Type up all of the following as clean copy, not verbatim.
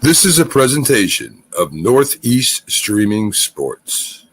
This is a presentation of Northeast Streaming Sports.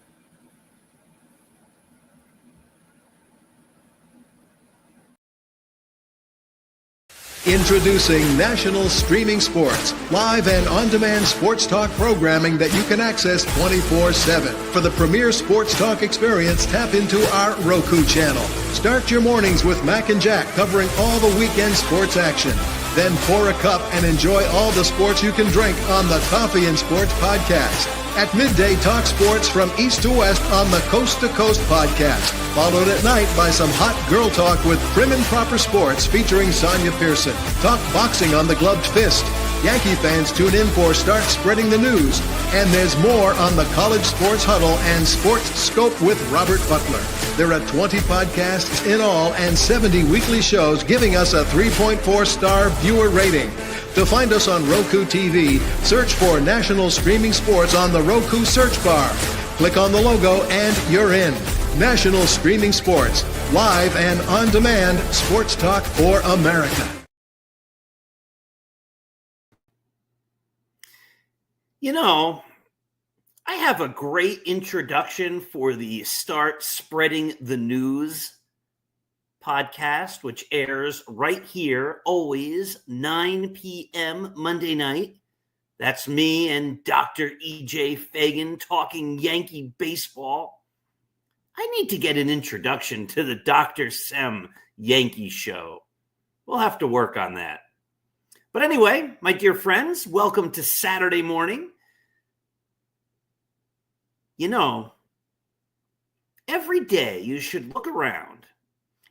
Introducing National Streaming Sports, live and on-demand sports talk programming that you can access 24/7. For the premier sports talk experience, tap into our Roku channel. Start your mornings with Mac and Jack covering all the weekend sports action. Then pour a cup and enjoy all the sports you can drink on the Coffee and Sports podcast. At midday, talk sports from east to west on the Coast to Coast podcast. Followed at night by some hot girl talk with Prim and Proper Sports featuring Sonia Pearson. Talk boxing on the Gloved Fist. Yankee fans tune in for Start Spreading the News. And there's more on the College Sports Huddle and Sports Scope with Robert Butler. There are 20 podcasts in all and 70 weekly shows giving us a 3.4-star viewer rating. To find us on Roku TV, search for National Streaming Sports on the Roku search bar. Click on the logo and you're in. National Streaming Sports, live and on-demand sports talk for America. You know, I have a great introduction for the Start Spreading the News podcast, which airs right here, always 9 p.m. Monday night. That's me and Dr. E.J. Fagan talking Yankee baseball. I need to get an introduction to the Dr. Sem Yankees Show. We'll have to work on that. But anyway, my dear friends, welcome to Saturday morning. You know, every day you should look around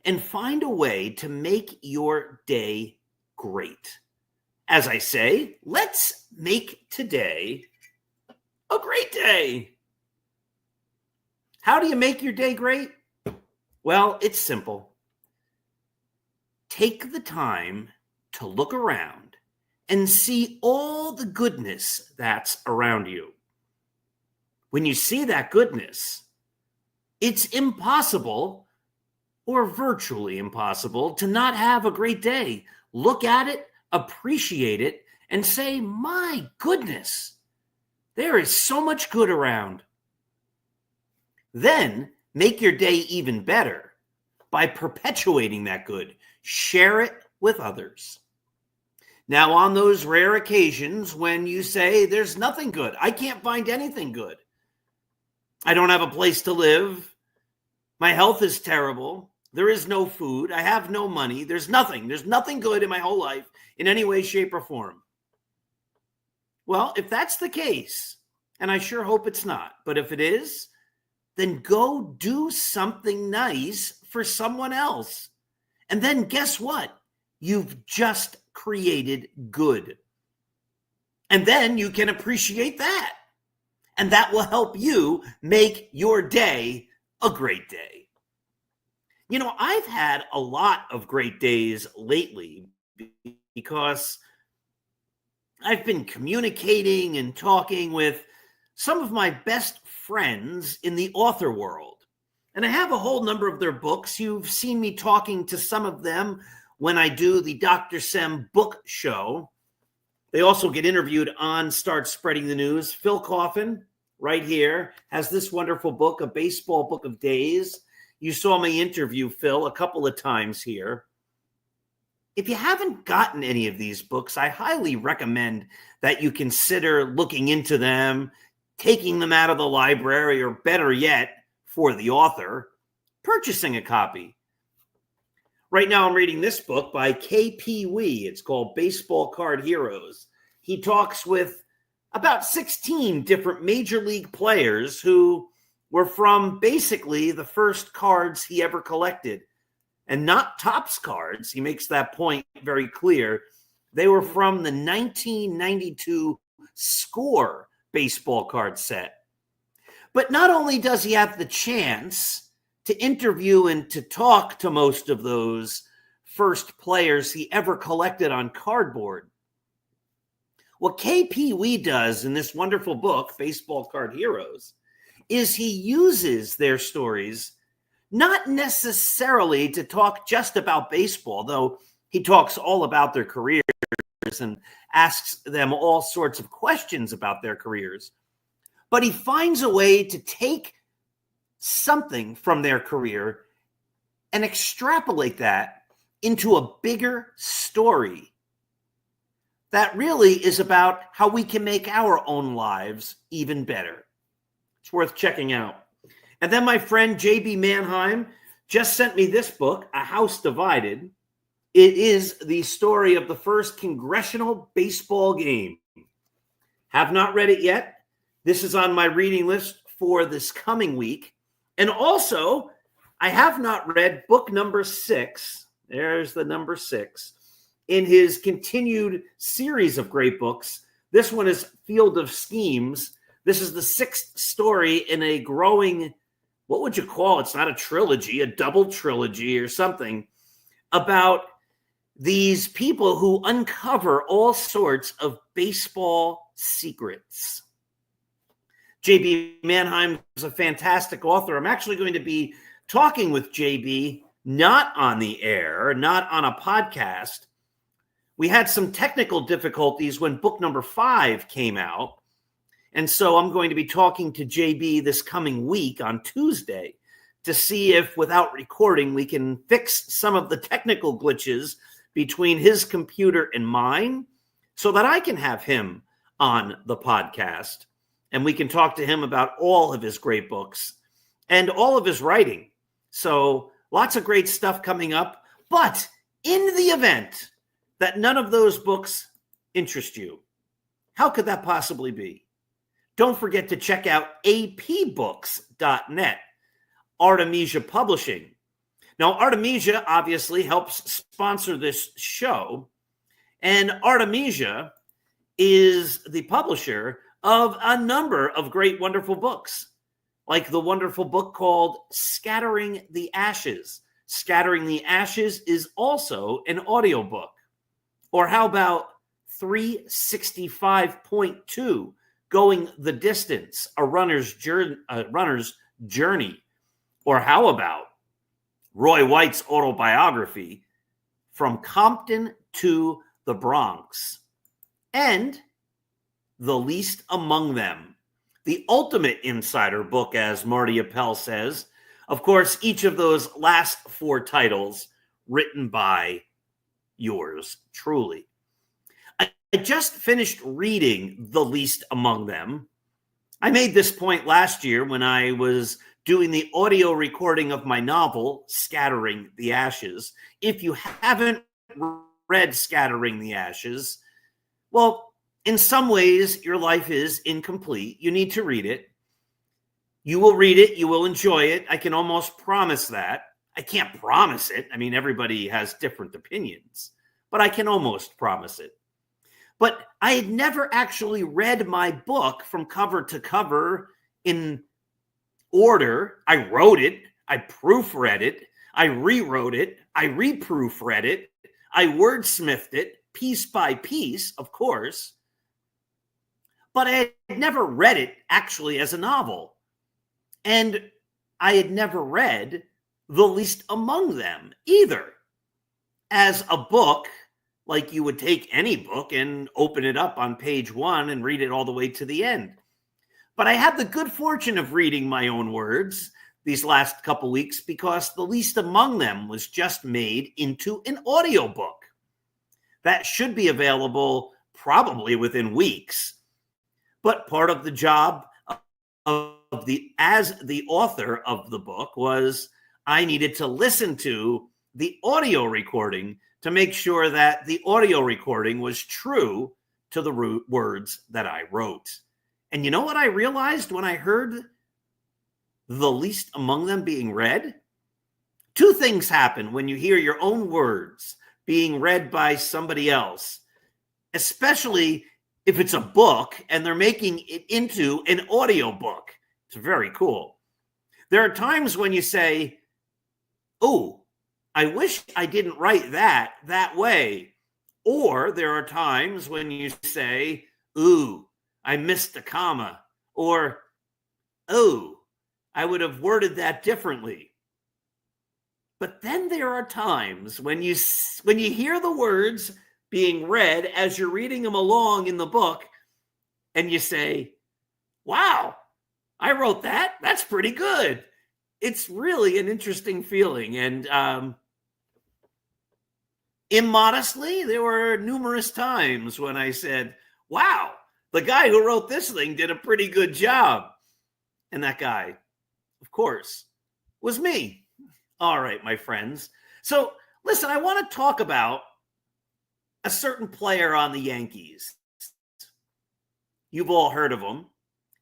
and find a way to make your day great. As I say, let's make today a great day. How do you make your day great? Well, it's simple. Take the time to look around and see all the goodness that's around you. When you see that goodness, it's impossible or virtually impossible to not have a great day. Look at it, appreciate it, and say, my goodness, there is so much good around. Then make your day even better by perpetuating that good. Share it with others. Now, on those rare occasions when you say, there's nothing good, I can't find anything good. I don't have a place to live. My health is terrible. There is no food. I have no money. There's nothing good in my whole life in any way, shape, or form. Well, if that's the case, and I sure hope it's not, but if it is, then go do something nice for someone else. And then guess what? You've just created good. And then you can appreciate that. And that will help you make your day a great day. You know, I've had a lot of great days lately because I've been communicating and talking with some of my best friends in the author world. And I have a whole number of their books. You've seen me talking to some of them when I do the Dr. Sem book show. They also get interviewed on Start Spreading the News. Phil Coffin, right here, has this wonderful book, A Baseball Book of Days. You saw me interview Phil a couple of times here. If you haven't gotten any of these books, I highly recommend that you consider looking into them, taking them out of the library, or better yet, for the author, purchasing a copy. Right now I'm reading this book by K.P. Wee. It's called Baseball Card Heroes. He talks with about 16 different major league players who were from basically the first cards he ever collected. And not Topps cards. He makes that point very clear. They were from the 1992 Score baseball card set. But not only does he have the chance to interview and to talk to most of those first players he ever collected on cardboard, what K.P. Wee does in this wonderful book, Baseball Card Heroes, is he uses their stories not necessarily to talk just about baseball, though he talks all about their careers, and asks them all sorts of questions about their careers. But he finds a way to take something from their career and extrapolate that into a bigger story that really is about how we can make our own lives even better. It's worth checking out. And then my friend JB Mannheim just sent me this book, A House Divided. It is the story of the first congressional baseball game. Have not read it yet. This is on my reading list for this coming week. And also, I have not read book number 6. There's the number 6 in his continued series of great books. This one is Field of Schemes. This is the 6th story in a growing, what would you call it? It's not a trilogy, a double trilogy or something, about these people who uncover all sorts of baseball secrets. JB Mannheim is a fantastic author. I'm actually going to be talking with JB, not on the air, not on a podcast. We had some technical difficulties when book number 5 came out. And so I'm going to be talking to JB this coming week on Tuesday to see if, without recording, we can fix some of the technical glitches between his computer and mine so that I can have him on the podcast and we can talk to him about all of his great books and all of his writing. So lots of great stuff coming up. But in the event that none of those books interest you, how could that possibly be? Don't forget to check out apbooks.net, Artemisia Publishing. Now, Artemisia obviously helps sponsor this show, and Artemisia is the publisher of a number of great, wonderful books, like the wonderful book called Scattering the Ashes. Scattering the Ashes is also an audiobook. Or how about 365.2, Going the Distance, a runner's journey. Or how about Roy White's autobiography, From Compton to the Bronx. And The Least Among Them, the ultimate insider book, as Marty Appel says. Of course, each of those last 4 titles written by yours truly. I just finished reading The Least Among Them. I made this point last year when I was doing the audio recording of my novel, Scattering the Ashes. If you haven't read Scattering the Ashes, well, in some ways, your life is incomplete. You need to read it. You will read it. You will enjoy it. I can almost promise that. I can't promise it. I mean, everybody has different opinions, but I can almost promise it. But I had never actually read my book from cover to cover in order. I wrote it. I proofread it. I rewrote it. I reproofread it. I wordsmithed it piece by piece, of course. But I had never read it actually as a novel. And I had never read The Least Among Them either as a book, like you would take any book and open it up on page 1 and read it all the way to the end. But I had the good fortune of reading my own words these last couple weeks because The Least Among Them was just made into an audiobook. That should be available probably within weeks. But part of the job as the author of the book was I needed to listen to the audio recording to make sure that the audio recording was true to the words that I wrote. And you know what I realized when I heard The Least Among Them being read? 2 things happen when you hear your own words being read by somebody else, especially if it's a book and they're making it into an audio book. It's very cool. There are times when you say, "Oh, I wish I didn't write that way." Or there are times when you say, "Ooh, I missed a comma." Or, "Oh, I would have worded that differently." But then there are times when you hear the words being read as you're reading them along in the book, and you say, wow, I wrote that. That's pretty good. It's really an interesting feeling. And immodestly, there were numerous times when I said, wow, the guy who wrote this thing did a pretty good job. And that guy, of course, was me. All right, my friends. So listen, I want to talk about a certain player on the Yankees. You've all heard of him.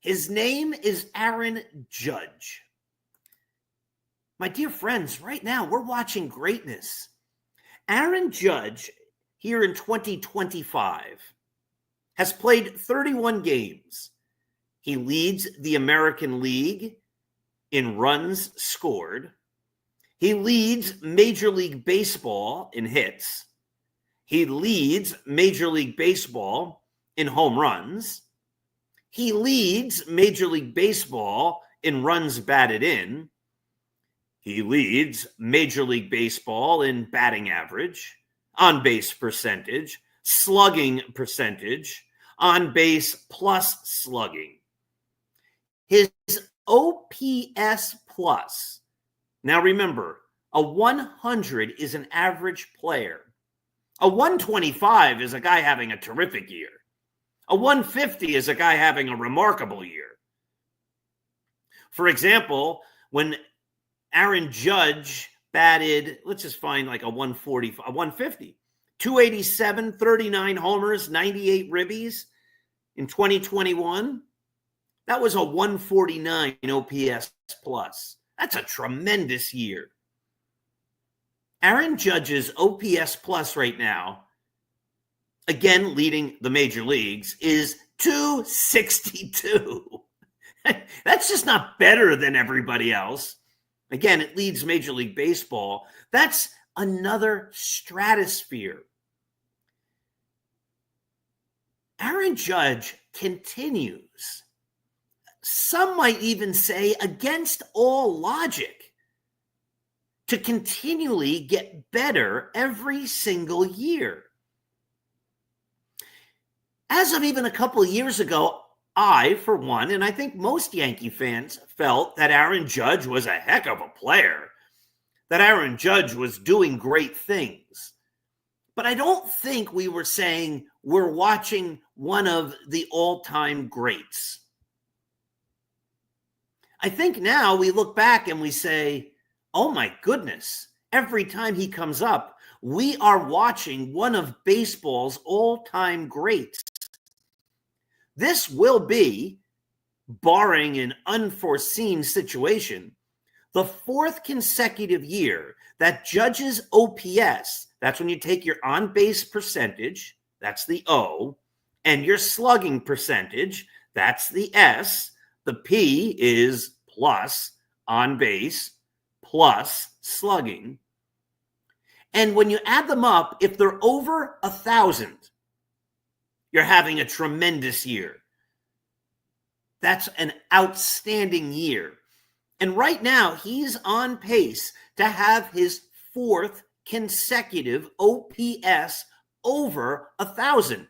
His name is Aaron Judge. My dear friends, right now we're watching greatness. Aaron Judge, here in 2025, has played 31 games. He leads the American League in runs scored. He leads Major League Baseball in hits. He leads Major League Baseball in home runs. He leads Major League Baseball in runs batted in. He leads Major League Baseball in batting average, on-base percentage, slugging percentage, on-base plus slugging. His OPS plus. Now remember, a 100 is an average player. A 125 is a guy having a terrific year. A 150 is a guy having a remarkable year. For example, when Aaron Judge batted, let's just find like a 140, a 150, 287, 39 homers, 98 ribbies in 2021. That was a 149 OPS plus. That's a tremendous year. Aaron Judge's OPS plus right now, again leading the major leagues, is 262. That's just not better than everybody else. Again, it leads Major League Baseball. That's another stratosphere. Aaron Judge continues, some might even say against all logic, to continually get better every single year. As of even a couple of years ago, I, for one, and I think most Yankee fans, felt that Aaron Judge was a heck of a player, that Aaron Judge was doing great things. But I don't think we were saying we're watching one of the all-time greats. I think now we look back and we say, oh my goodness, every time he comes up, we are watching one of baseball's all-time greats. This will be, barring an unforeseen situation, the fourth consecutive year that Judge's OPS, that's when you take your on-base percentage, that's the O, and your slugging percentage, that's the S. The P is plus on-base plus slugging. And when you add them up, if they're over 1,000, you're having a tremendous year. That's an outstanding year. And right now, he's on pace to have his fourth consecutive OPS over 1,000.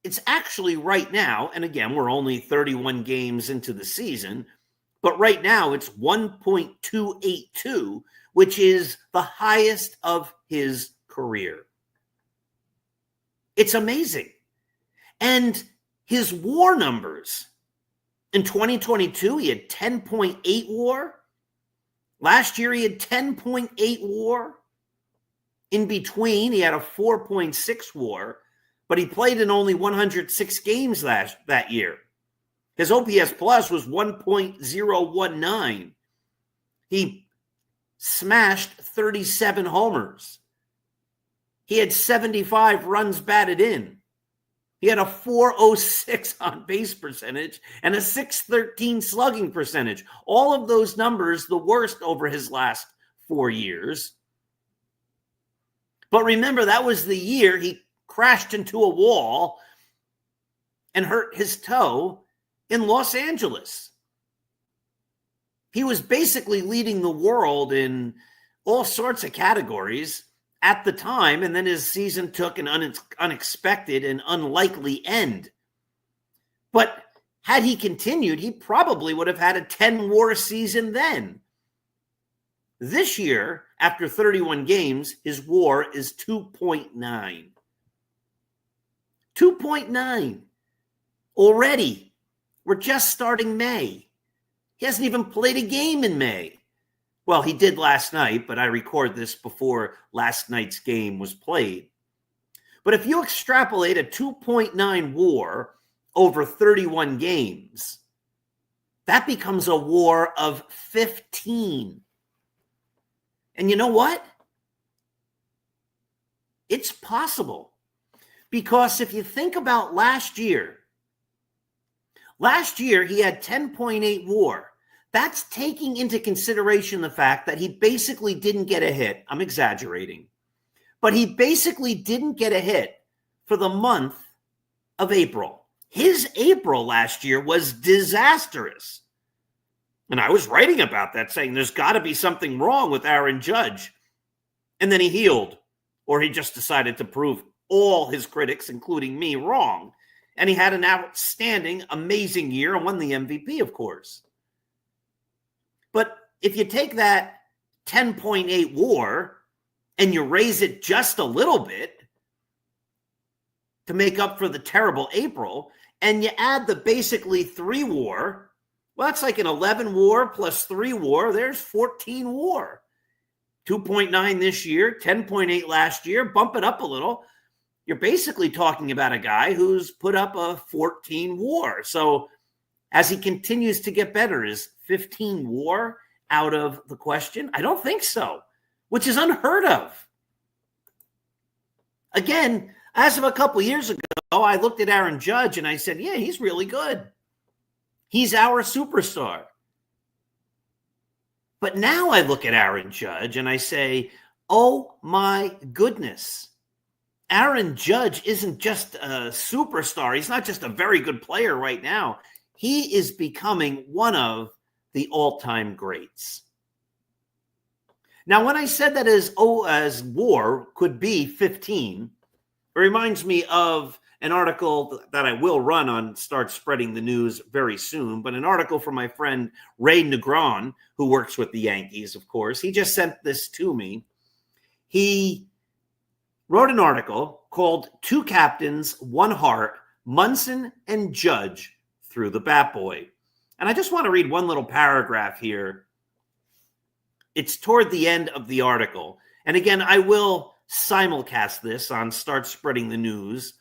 It's actually right now, and again, we're only 31 games into the season, but right now it's 1.282, which is the highest of his career. It's amazing. And his WAR numbers, in 2022, he had 10.8 WAR. Last year, he had 10.8 WAR. In between, he had a 4.6 WAR, but he played in only 106 games that year. His OPS plus was 1.019. He smashed 37 homers. He had 75 runs batted in. He had a 406 on base percentage and a 613 slugging percentage. All of those numbers, the worst over his last 4 years. But remember, that was the year he crashed into a wall and hurt his toe in Los Angeles. He was basically leading the world in all sorts of categories, at the time, and then his season took an unexpected and unlikely end. But had he continued, he probably would have had a 10-WAR season then. This year, after 31 games, his WAR is 2.9. 2.9. Already. We're just starting May. He hasn't even played a game in May. Well, he did last night, but I record this before last night's game was played. But if you extrapolate a 2.9 WAR over 31 games, that becomes a WAR of 15. And you know what? It's possible. Because if you think about last year he had 10.8 WAR. That's taking into consideration the fact that he basically didn't get a hit. I'm exaggerating. But he basically didn't get a hit for the month of April. His April last year was disastrous. And I was writing about that, saying there's got to be something wrong with Aaron Judge. And then he healed, or he just decided to prove all his critics, including me, wrong. And he had an outstanding, amazing year and won the MVP, of course. But if you take that 10.8 WAR and you raise it just a little bit to make up for the terrible April, and you add the basically 3 WAR, well, that's like an 11 WAR plus 3 WAR. There's 14 WAR. 2.9 this year, 10.8 last year. Bump it up a little. You're basically talking about a guy who's put up a 14 WAR. So as he continues to get better, is 15 WAR out of the question? I don't think so, which is unheard of. Again, as of a couple years ago, I looked at Aaron Judge and I said, yeah, he's really good. He's our superstar. But now I look at Aaron Judge and I say, oh my goodness. Aaron Judge isn't just a superstar. He's not just a very good player right now. He is becoming one of the all-time greats. Now, when I said that his WAR could be 15, it reminds me of an article that I will run on Start Spreading the News very soon, but an article from my friend Ray Negron, who works with the Yankees, of course. He just sent this to me. He wrote an article called Two Captains, One Heart, Munson and Judge Through the Bat Boy. And I just want to read one little paragraph here. It's toward the end of the article. And again, I will simulcast this on Start Spreading the News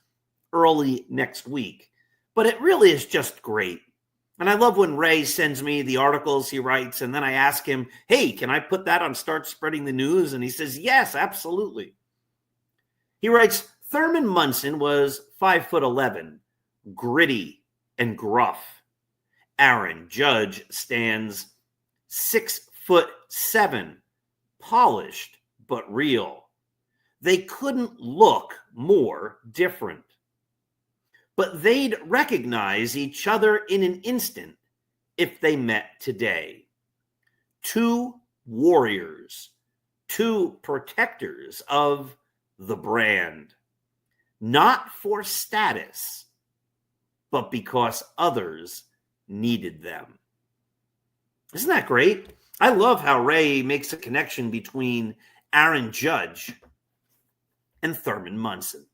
early next week. But it really is just great. And I love when Ray sends me the articles he writes, and then I ask him, hey, can I put that on Start Spreading the News? And he says, yes, absolutely. He writes, Thurman Munson was 5'11", gritty and gruff. Aaron Judge stands 6'7", polished but real. They couldn't look more different. But they'd recognize each other in an instant if they met today. Two warriors, two protectors of the brand, not for status, but because others needed them. Isn't that great? I love how Ray makes a connection between Aaron Judge and Thurman Munson.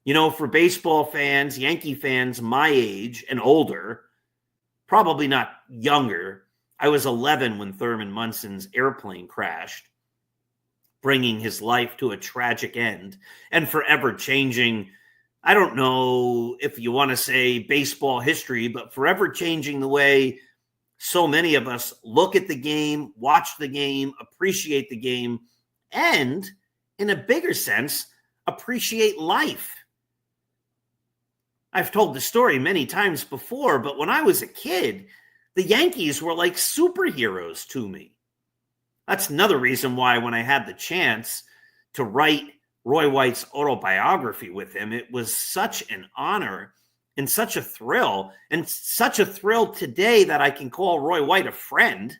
You know, for baseball fans, Yankee fans my age and older, probably not younger, I was 11 when Thurman Munson's airplane crashed, bringing his life to a tragic end and forever changing, I don't know if you want to say baseball history, but forever changing the way so many of us look at the game, watch the game, appreciate the game, and in a bigger sense, appreciate life. I've told the story many times before, but when I was a kid, the Yankees were like superheroes to me. That's another reason why when I had the chance to write Roy White's autobiography with him, it was such an honor and such a thrill today that I can call Roy White a friend.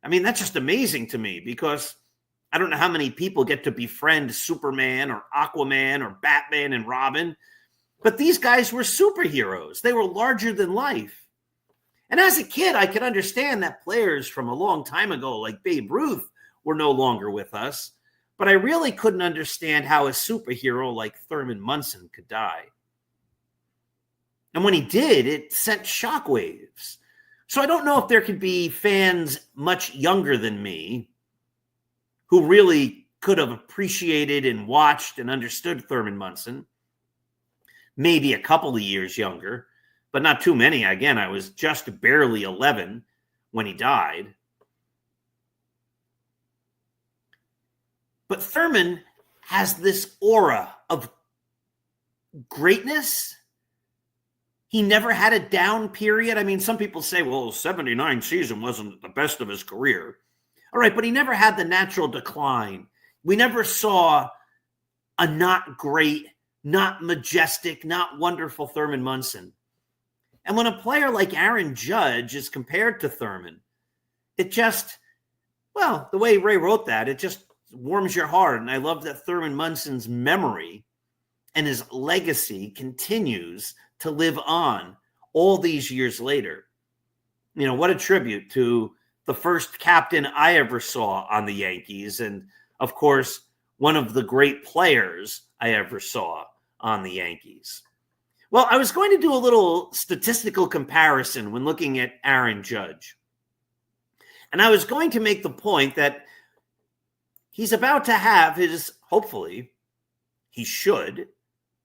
I mean, that's just amazing to me because I don't know how many people get to befriend Superman or Aquaman or Batman and Robin, but these guys were superheroes. They were larger than life. And as a kid, I could understand that players from a long time ago, like Babe Ruth, were no longer with us. But I really couldn't understand how a superhero like Thurman Munson could die. And when he did, it sent shockwaves. So I don't know if there could be fans much younger than me who really could have appreciated and watched and understood Thurman Munson. Maybe a couple of years younger, but not too many. Again, I was just barely 11 when he died. But Thurman has this aura of greatness. He never had a down period. I mean, some people say, well, 79 season wasn't the best of his career. All right, but he never had the natural decline. We never saw a not great, not majestic, not wonderful Thurman Munson. And when a player like Aaron Judge is compared to Thurman, it just, well, the way Ray wrote that, it just warms your heart. And I love that Thurman Munson's memory and his legacy continues to live on all these years later. You know, what a tribute to the first captain I ever saw on the Yankees. And of course, one of the great players I ever saw on the Yankees. Well, I was going to do a little statistical comparison when looking at Aaron Judge. And I was going to make the point that he's about to have his, hopefully, he should,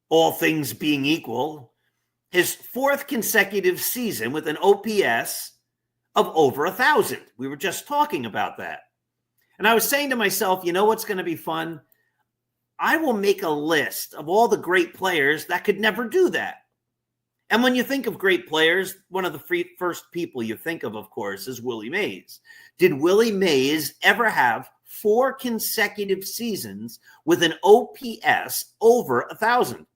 all things being equal, his fourth consecutive season with an OPS of over 1,000. We were just talking about that. And I was saying to myself, you know what's going to be fun? I will make a list of all the great players that could never do that. And when you think of great players, one of the first people you think of course, is Willie Mays. Did Willie Mays ever have 4 consecutive seasons with an OPS over 1,000?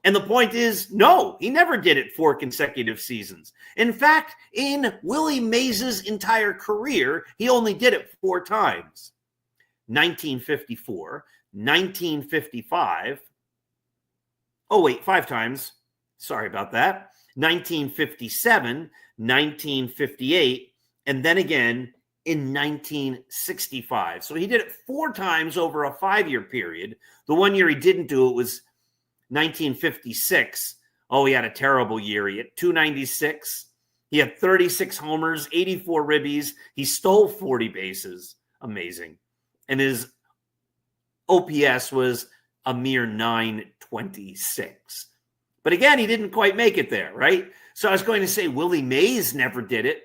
And the point is, no, he never did it 4 consecutive seasons. In fact, in Willie Mays' entire career, he only did it 4 times. 1954, 1955. Oh, wait, 5 times. Sorry about that. 1957, 1958, and then again in 1965. So he did it 4 times over a 5-year period. The one year he didn't do it was 1956. Oh, he had a terrible year. He had 296. He had 36 homers, 84 ribbies. He stole 40 bases. Amazing. And his OPS was a mere 926. But again, he didn't quite make it there, right? So I was going to say Willie Mays never did it.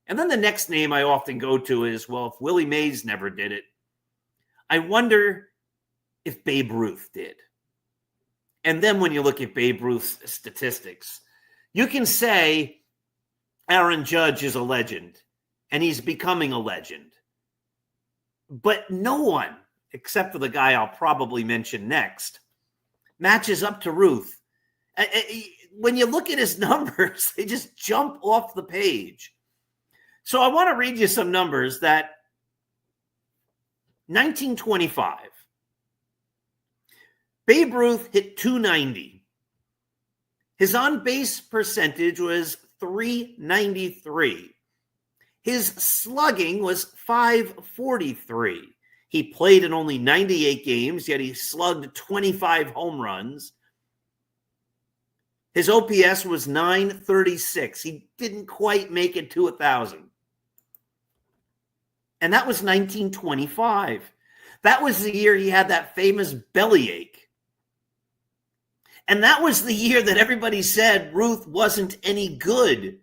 And then the next name I often go to is, well, if Willie Mays never did it, I wonder if Babe Ruth did. And then when you look at Babe Ruth's statistics, you can say Aaron Judge is a legend, and he's becoming a legend. But no one, except for the guy I'll probably mention next, matches up to Ruth. When you look at his numbers, they just jump off the page. So I want to read you some numbers that 1925, Babe Ruth hit 290. His on-base percentage was .393. His slugging was .543. He played in only 98 games, yet he slugged 25 home runs. His OPS was .936. He didn't quite make it to 1,000. And that was 1925. That was the year he had that famous bellyache. And that was the year that everybody said Ruth wasn't any good.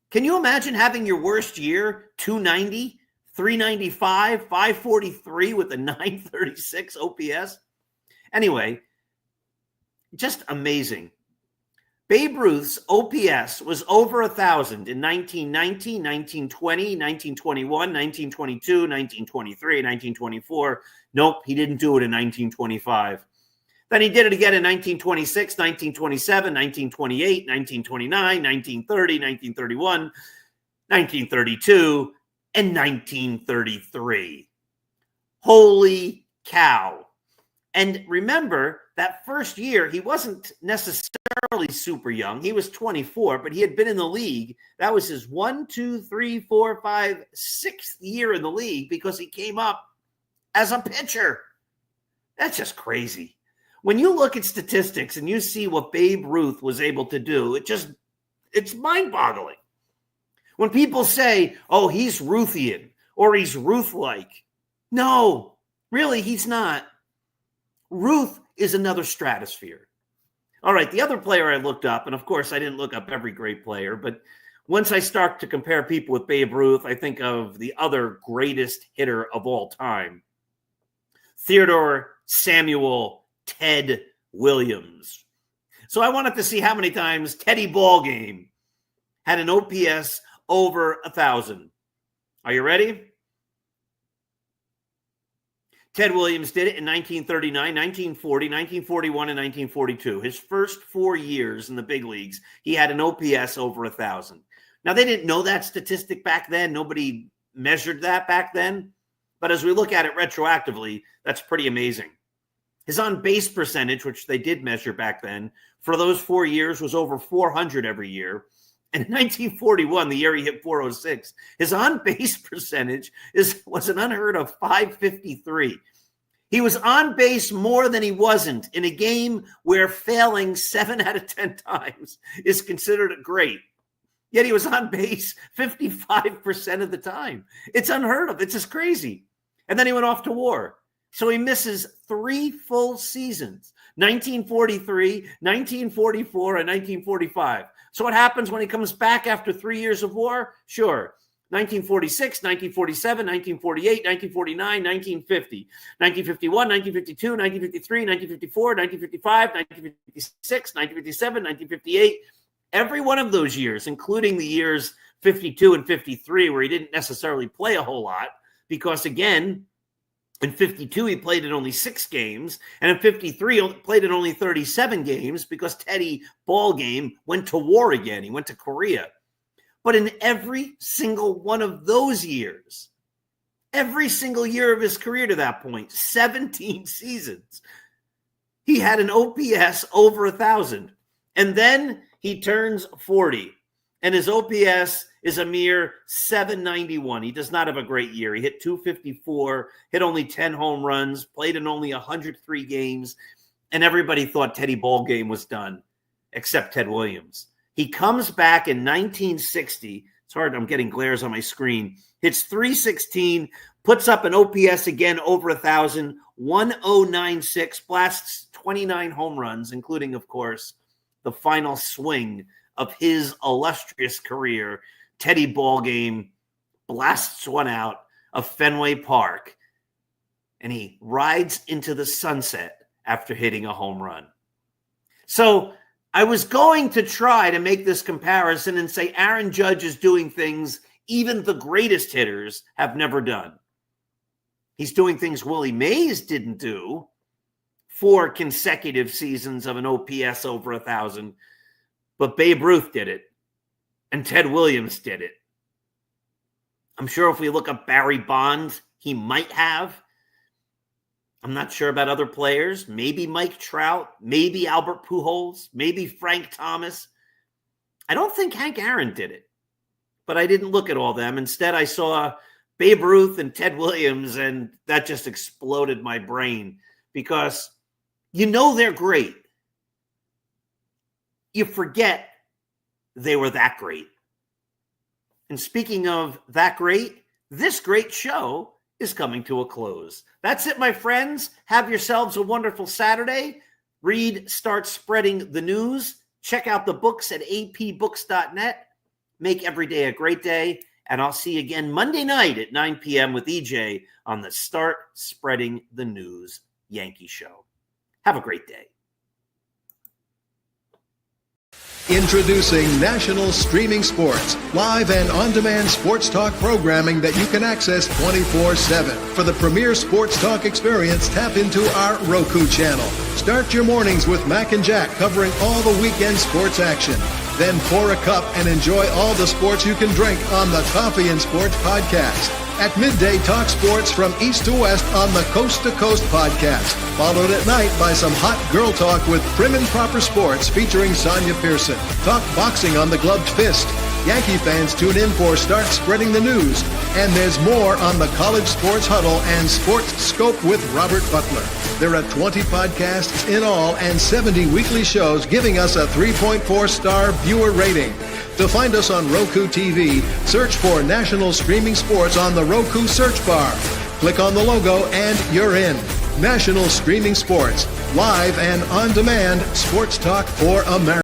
Can you imagine having your worst year, 290, 395, 543 with a 936 OPS? Anyway, just amazing. Babe Ruth's OPS was over 1,000 in 1919, 1920, 1921, 1922, 1923, 1924. Nope, he didn't do it in 1925. Then he did it again in 1926, 1927, 1928, 1929, 1930, 1931, 1932, and 1933. Holy cow. And remember, that first year, he wasn't necessarily super young. He was 24, but he had been in the league. That was his 6th year in the league because he came up as a pitcher. That's just crazy. When you look at statistics and you see what Babe Ruth was able to do, it's mind-boggling. When people say, oh, he's Ruthian or he's Ruth-like, no, really, he's not. Ruth is another stratosphere. All right, the other player I looked up, and of course I didn't look up every great player, but once I start to compare people with Babe Ruth, I think of the other greatest hitter of all time, Theodore Samuel Ted Williams. So I wanted to see how many times Teddy Ballgame had an OPS over 1,000. Are you ready? Ted Williams did it in 1939, 1940, 1941, and 1942. His first 4 years in the big leagues, he had an OPS over 1,000. Now, they didn't know that statistic back then. Nobody measured that back then. But as we look at it retroactively, that's pretty amazing. His on-base percentage, which they did measure back then, for those 4 years was over 400 every year. And in 1941, the year he hit 406, his on-base percentage was an unheard of 553. He was on base more than he wasn't in a game where failing 7 out of 10 times is considered great. Yet he was on base 55% of the time. It's unheard of. It's just crazy. And then he went off to war. So he misses 3 full seasons, 1943, 1944, and 1945. So what happens when he comes back after 3 years of war? Sure. 1946, 1947, 1948, 1949, 1950, 1951, 1952, 1953, 1954, 1955, 1956, 1957, 1958. Every one of those years, including the years 52 and 53, where he didn't necessarily play a whole lot, because again, in 52, he played in only 6 games, and in 53, he played in only 37 games because Teddy Ballgame went to war again. He went to Korea. But in every single one of those years, every single year of his career to that point, 17 seasons, he had an OPS over 1,000. And then he turns 40, and his OPS is a mere 791. He does not have a great year. He hit 254, hit only 10 home runs, played in only 103 games, and everybody thought Teddy Ballgame was done, except Ted Williams. He comes back in 1960. It's hard. I'm getting glares on my screen. Hits 316, puts up an OPS again over 1,000, 1096, blasts 29 home runs, including, of course, the final swing of his illustrious career. Teddy Ballgame blasts one out of Fenway Park, and he rides into the sunset after hitting a home run. So I was going to try to make this comparison and say Aaron Judge is doing things even the greatest hitters have never done. He's doing things Willie Mays didn't do, 4 consecutive seasons of an OPS over 1,000, but Babe Ruth did it, and Ted Williams did it. I'm sure if we look up Barry Bonds, he might have. I'm not sure about other players. Maybe Mike Trout, maybe Albert Pujols, maybe Frank Thomas. I don't think Hank Aaron did it, but I didn't look at all them. Instead, I saw Babe Ruth and Ted Williams, and that just exploded my brain because you know they're great. You forget they were that great. And speaking of that great, this great show is coming to a close. That's it, my friends. Have yourselves a wonderful Saturday. Read, start spreading the news. Check out the books at apbooks.net. Make every day a great day. And I'll see you again Monday night at 9 p.m. with EJ on the Start Spreading the News Yankees Show. Have a great day. Introducing National Streaming Sports, live and on-demand sports talk programming that you can access 24/7. For the premier sports talk experience, tap into our Roku channel. Start your mornings with Mac and Jack covering all the weekend sports action. Then pour a cup and enjoy all the sports you can drink on the Coffee and Sports podcast. At midday, talk sports from east to west on the Coast to Coast podcast. Followed at night by some hot girl talk with Prim and Proper Sports featuring Sonia Pearson. Talk boxing on the Gloved Fist. Yankee fans tune in for Start Spreading the News. And there's more on the College Sports Huddle and Sports Scope with Robert Butler. There are 20 podcasts in all and 70 weekly shows giving us a 3.4-star viewer rating. To find us on Roku TV, search for National Streaming Sports on the Roku search bar. Click on the logo and you're in. National Streaming Sports, live and on demand sports talk for America.